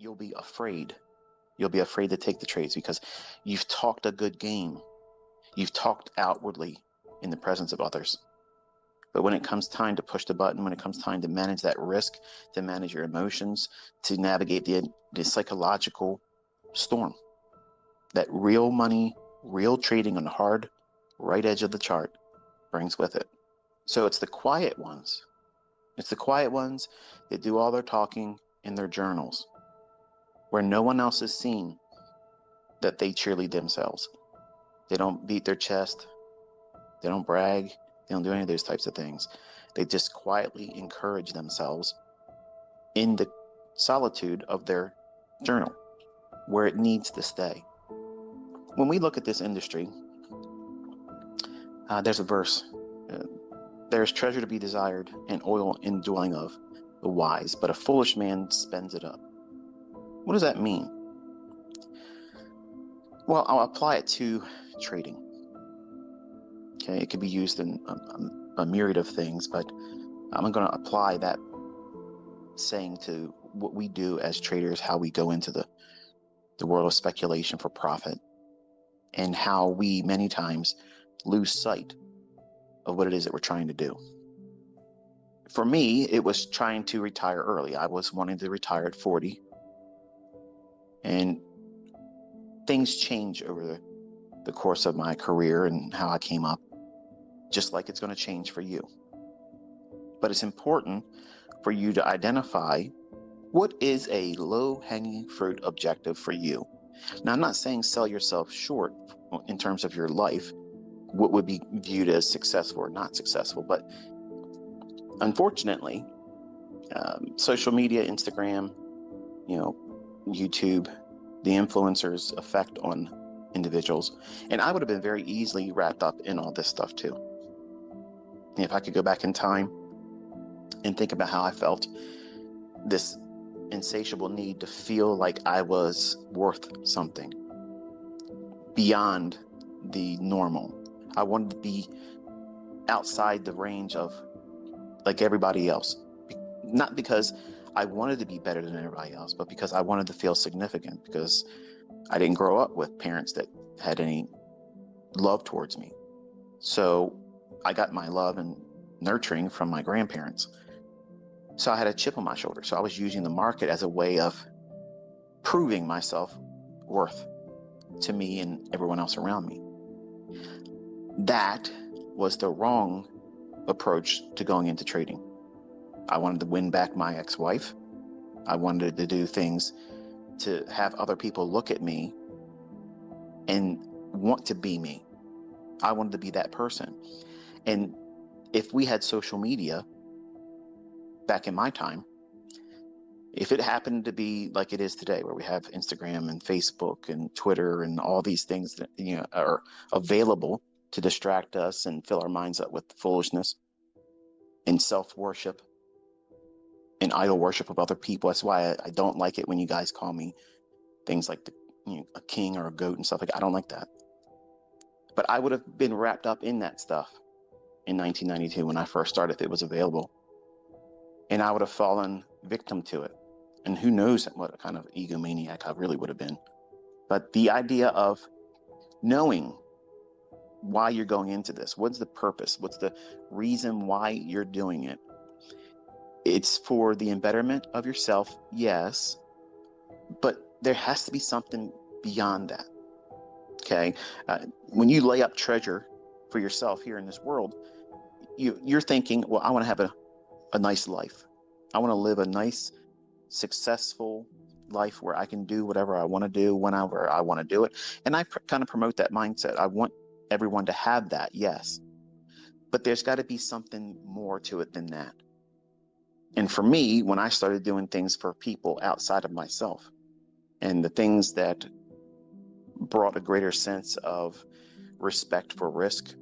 you'll be afraid. You'll be afraid to take the trades because you've talked a good game. You've talked outwardly in the presence of others. But when it comes time to push the button, when it comes time to manage that risk, to manage your emotions, to navigate the psychological storm, that real money, real trading on the hard right edge of the chart brings with it. So it's the quiet ones. It's the quiet ones that do all their talking in their journals, where no one else has seen that they cheerlead themselves. They don't beat their chest. They don't brag. They don't do any of those types of things. They just quietly encourage themselves in the solitude of their journal, where it needs to stay. When we look at this industry, there's a verse. There's treasure to be desired and oil in dwelling of the wise, but a foolish man spends it up. What does that mean? Well, I'll apply it to trading. Okay, it could be used in a myriad of things, but I'm going to apply that saying to what we do as traders, how we go into the world of speculation for profit, and how we many times lose sight of what it is that we're trying to do. For me, it was trying to retire early. I was wanting to retire at 40. And things change over the course of my career and how I came up, just like it's going to change for you. But it's important for you to identify what is a low-hanging fruit objective for you. Now, I'm not saying sell yourself short in terms of your life, what would be viewed as successful or not successful. But unfortunately, social media, Instagram, YouTube, the influencers' effect on individuals. And I would have been very easily wrapped up in all this stuff too. If I could go back in time and think about how I felt, this insatiable need to feel like I was worth something beyond the normal. I wanted to be outside the range of like everybody else. Not because I wanted to be better than everybody else, but because I wanted to feel significant, because I didn't grow up with parents that had any love towards me. So I got my love and nurturing from my grandparents. So I had a chip on my shoulder. So I was using the market as a way of proving myself worth to me and everyone else around me. That was the wrong approach to going into trading. I wanted to win back my ex-wife. I wanted to do things to have other people look at me and want to be me. I wanted to be that person. And if we had social media back in my time, if it happened to be like it is today, where we have Instagram and Facebook and Twitter and all these things that are available to distract us and fill our minds up with foolishness and self-worship and idol worship of other people. That's why I don't like it when you guys call me things like a king or a goat and stuff like that. I don't like that. But I would have been wrapped up in that stuff in 1992 when I first started, if it was available. And I would have fallen victim to it. And who knows what kind of egomaniac I really would have been. But the idea of knowing why you're going into this, what's the purpose, what's the reason why you're doing it? It's for the embetterment of yourself, yes, but there has to be something beyond that. Okay, when you lay up treasure for yourself here in this world, you're thinking, well, I want to have a nice life. I want to live a nice, successful life where I can do whatever I want to do whenever I want to do it. And I kind of promote that mindset. I want everyone to have that, yes. But there's got to be something more to it than that. And for me, when I started doing things for people outside of myself, and the things that brought a greater sense of respect for risk,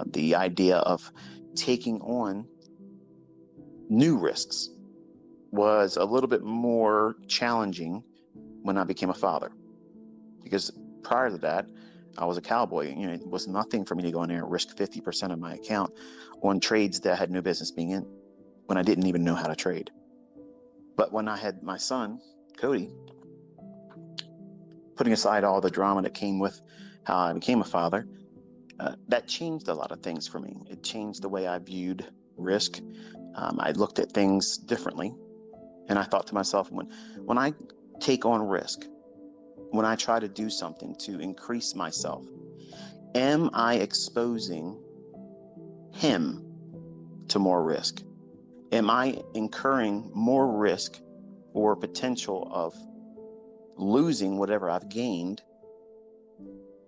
the idea of taking on new risks was a little bit more challenging when I became a father. Because prior to that, I was a cowboy. It was nothing for me to go in there and risk 50% of my account on trades that I had no business being in, when I didn't even know how to trade. But when I had my son, Cody, putting aside all the drama that came with how I became a father, that changed a lot of things for me. It changed the way I viewed risk. I looked at things differently. And I thought to myself, when I take on risk, when I try to do something to increase myself, am I exposing him to more risk? Am I incurring more risk or potential of losing whatever I've gained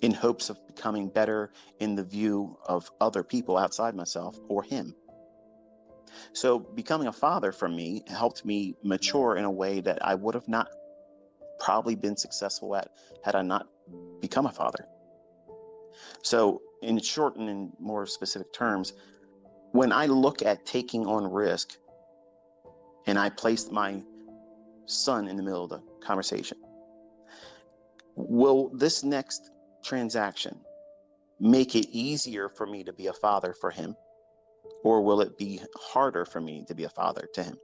in hopes of becoming better in the view of other people outside myself or him? So becoming a father for me helped me mature in a way that I would have not probably been successful at had I not become a father. So in short and in more specific terms, when I look at taking on risk and I placed my son in the middle of the conversation, will this next transaction make it easier for me to be a father for him, or will it be harder for me to be a father to him?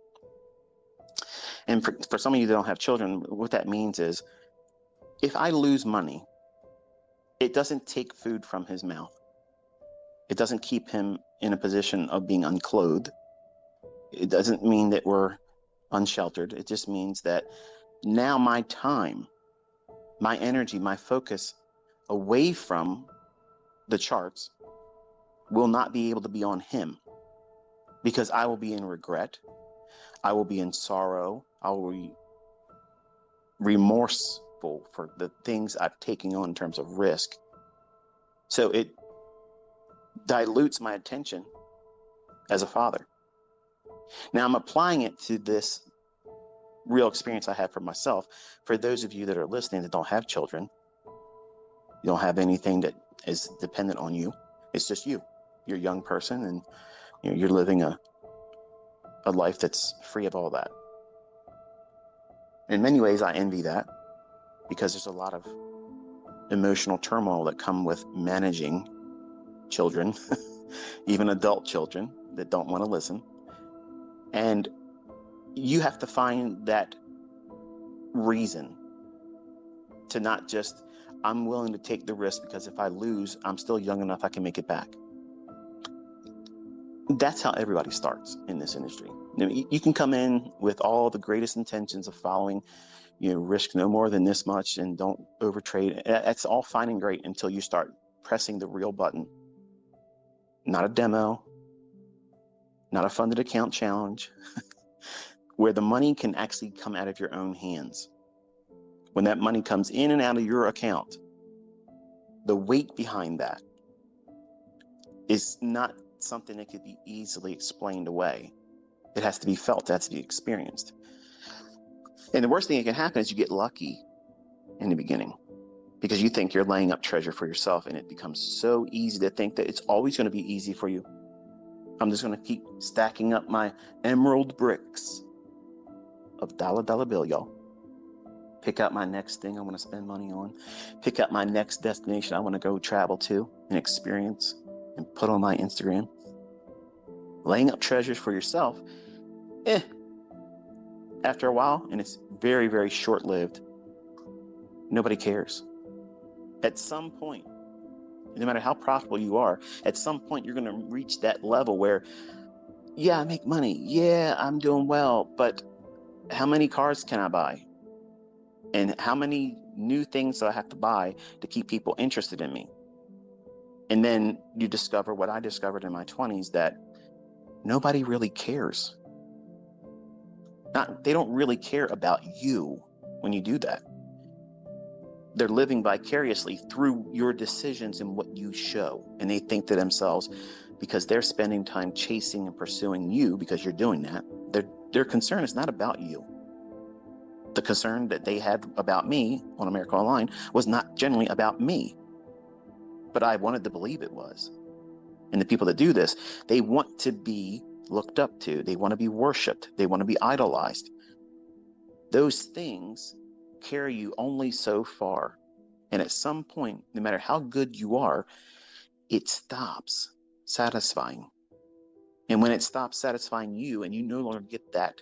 And for some of you that don't have children, what that means is if I lose money, it doesn't take food from his mouth. It doesn't keep him in a position of being unclothed. It doesn't mean that we're unsheltered. It just means that now my time, my energy, my focus away from the charts will not be able to be on him, because I will be in regret. I will be in sorrow. I will be remorseful for the things I've taken on in terms of risk. So it dilutes my attention as a father. Now I'm applying it to this real experience I have for myself. For those of you that are listening that don't have children, you don't have anything that is dependent on you. It's just you. You're a young person, and you're living a life that's free of all that. In many ways, I envy that, because there's a lot of emotional turmoil that come with managing children, even adult children that don't want to listen. And you have to find that reason to not just, I'm willing to take the risk because if I lose, I'm still young enough I can make it back. That's how everybody starts in this industry. You can come in with all the greatest intentions of following, risk no more than this much and don't overtrade. That's all fine and great until you start pressing the real button. Not a demo, not a funded account challenge, where the money can actually come out of your own hands. When that money comes in and out of your account, the weight behind that is not something that could be easily explained away. It has to be felt, it has to be experienced. And the worst thing that can happen is you get lucky in the beginning, because you think you're laying up treasure for yourself, and it becomes so easy to think that it's always going to be easy for you. I'm just going to keep stacking up my emerald bricks of dollar bill, y'all. Pick out my next thing I want to spend money on. Pick out my next destination I want to go travel to and experience and put on my Instagram. Laying up treasures for yourself, after a while, and it's very, very short-lived, nobody cares. At some point, no matter how profitable you are, at some point you're going to reach that level where, yeah, I make money. Yeah, I'm doing well, but how many cars can I buy? And how many new things do I have to buy to keep people interested in me? And then you discover what I discovered in my 20s, that nobody really cares. They don't really care about you when you do that. They're living vicariously through your decisions and what you show. And they think to themselves, because they're spending time chasing and pursuing you because you're doing that, their concern is not about you. The concern that they had about me on America Online was not generally about me, but I wanted to believe it was. And the people that do this, they want to be looked up to. They want to be worshipped. They want to be idolized. Those things carry you only so far. And at some point, no matter how good you are, it stops satisfying. And when it stops satisfying you and you no longer get that,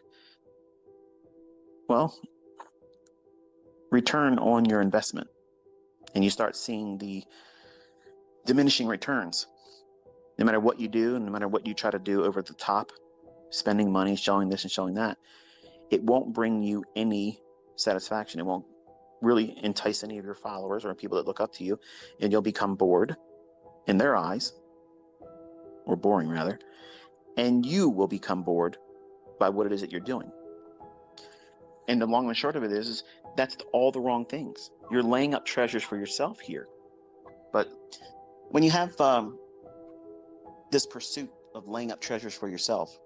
well, return on your investment, and you start seeing the diminishing returns. No matter what you do, and no matter what you try to do over the top, spending money, showing this and showing that, it won't bring you any satisfaction. It won't really entice any of your followers or people that look up to you, and you'll become bored in their eyes, or boring rather, and you will become bored by what it is that you're doing. And the long and short of it is that's all the wrong things. You're laying up treasures for yourself here. But when you have this pursuit of laying up treasures for yourself,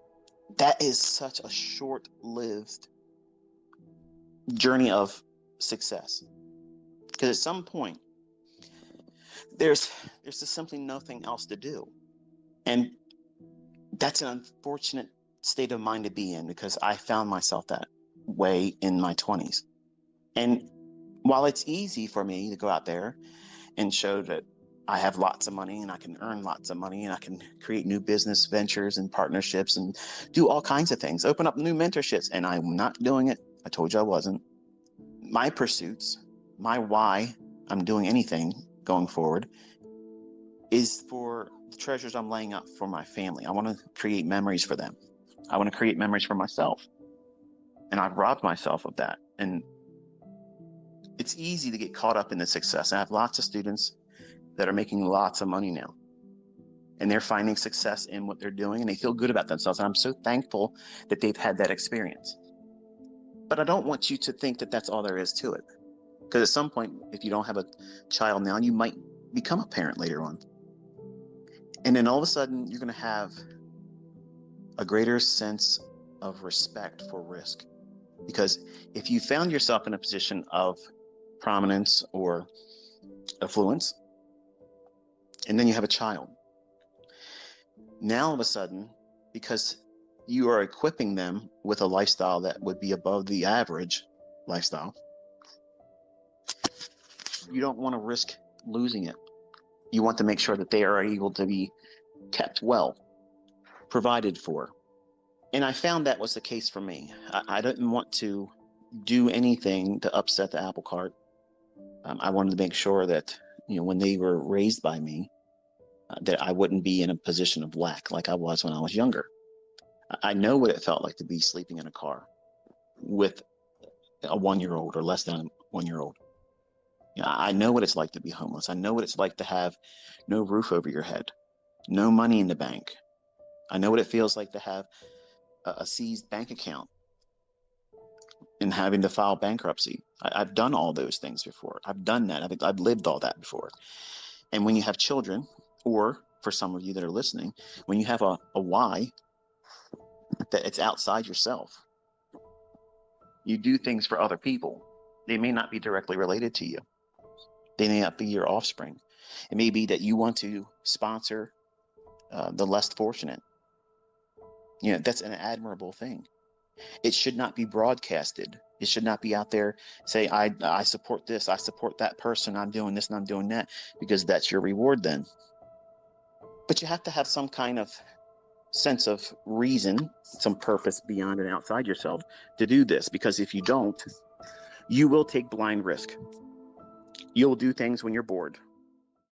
that is such a short-lived journey of success. Because at some point, there's just simply nothing else to do. And that's an unfortunate state of mind to be in, because I found myself that way in my 20s. And while it's easy for me to go out there and show that I have lots of money and I can earn lots of money and I can create new business ventures and partnerships and do all kinds of things, open up new mentorships, and I'm not doing it. I told you I wasn't. My pursuits, my why I'm doing anything going forward is for the treasures I'm laying up for my family. I want to create memories for them. I want to create memories for myself. And I've robbed myself of that. And it's easy to get caught up in the success. I have lots of students that are making lots of money now. And they're finding success in what they're doing, and they feel good about themselves. And I'm so thankful that they've had that experience. But I don't want you to think that that's all there is to it. Because at some point, if you don't have a child now, you might become a parent later on. And then all of a sudden, you're going to have a greater sense of respect for risk. Because if you found yourself in a position of prominence or affluence, and then you have a child, now all of a sudden, because you are equipping them with a lifestyle that would be above the average lifestyle, you don't want to risk losing it. You want to make sure that they are able to be kept well, provided for. And I found that was the case for me. I didn't want to do anything to upset the apple cart. I wanted to make sure that, when they were raised by me, that I wouldn't be in a position of lack like I was when I was younger. I know what it felt like to be sleeping in a car with a 1-year-old or less than a 1-year-old. I know what it's like to be homeless. I know what it's like to have no roof over your head, no money in the bank. I know what it feels like to have a seized bank account and having to file bankruptcy. I've done all those things before. I've done that. I've lived all that before. And when you have children, or for some of you that are listening, when you have a why that it's outside yourself, you do things for other people. They may not be directly related to you. They may not be your offspring. It may be that you want to sponsor the less fortunate. That's an admirable thing. It should not be broadcasted. It should not be out there say, I support this, I support that person, I'm doing this and I'm doing that, because that's your reward then. But you have to have some kind of sense of reason, some purpose beyond and outside yourself to do this, because if you don't, you will take blind risk. You'll do things when you're bored.